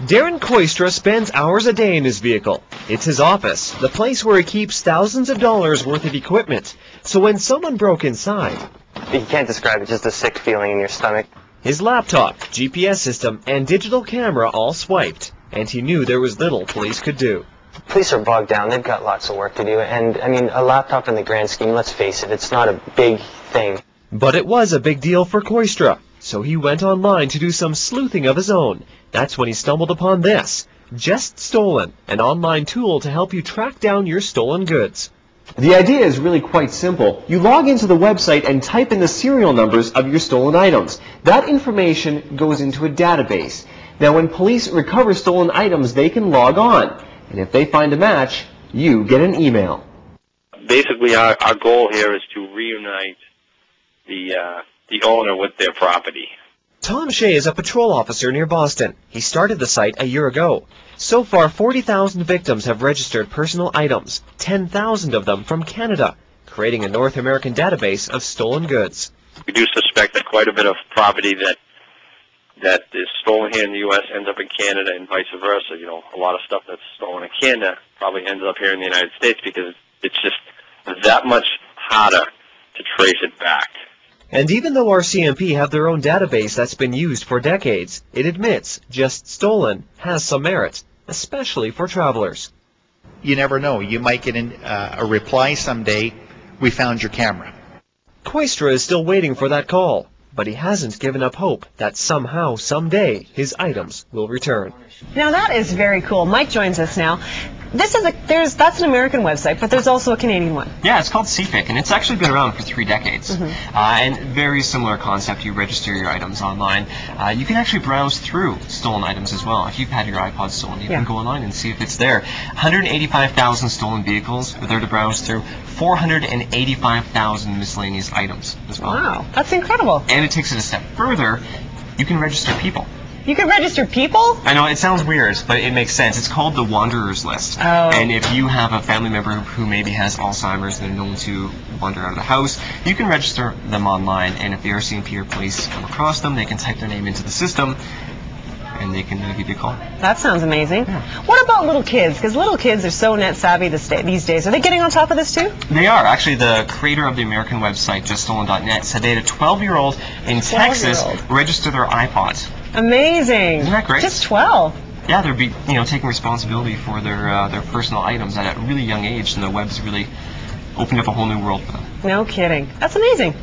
Darren Koistra spends hours a day in his vehicle. It's his office, the place where he keeps thousands of dollars worth of equipment. So when someone broke inside... You can't describe it, just a sick feeling in your stomach. His laptop, GPS system, and digital camera all swiped, and he knew there was little police could do. Police are bogged down. They've got lots of work to do. And, I mean, a laptop in the grand scheme, let's face it, it's not a big thing. But it was a big deal for Koistra, so he went online to do some sleuthing of his own. That's when he stumbled upon this, Just Stolen, an online tool to help you track down your stolen goods. The idea is really quite simple. You log into the website and type in the serial numbers of your stolen items. That information goes into a database. Now, when police recover stolen items, they can log on. And if they find a match, you get an email. Basically, our goal here is to reunite the owner with their property. Tom Shea is a patrol officer near Boston. He started the site a year ago. So far, 40,000 victims have registered personal items, 10,000 of them from Canada, creating a North American database of stolen goods. We do suspect that quite a bit of property that is stolen here in the U.S. ends up in Canada and vice versa. You know, a lot of stuff that's stolen in Canada probably ends up here in the United States because it's just that much harder to trace it back. And even though RCMP have their own database that's been used for decades, it admits Just Stolen has some merit, especially for travelers. You never know. You might get a reply someday, "We found your camera." Koistra is still waiting for that call, but he hasn't given up hope that somehow, someday, his items will return. Now that is very cool. Mike joins us now. This is that's an American website, but there's also a Canadian one. Yeah, it's called CPIC, and it's actually been around for 3 decades. And very similar concept. You register your items online. You can actually browse through stolen items as well. If you've had your iPod stolen, you can go online and see if it's there. 185,000 stolen vehicles are there to browse through. 485,000 miscellaneous items as well. Wow, that's incredible. And it takes it a step further. You can register people. You can register people? I know, it sounds weird, but it makes sense. It's called the Wanderers List. Oh. And if you have a family member who maybe has Alzheimer's and they're known to wander out of the house, you can register them online, and if the RCMP or police come across them, they can type their name into the system, and they can give you a call. That sounds amazing. Yeah. What about little kids? Because little kids are so net savvy these days. Are they getting on top of this too? They are. Actually, the creator of the American website, JustStolen.net, said they had a 12-year-old in Texas register their iPods. Amazing. Isn't that great? Just 12. Yeah, they're taking responsibility for their personal items at a really young age, and the web's really opened up a whole new world for them. No kidding. That's amazing.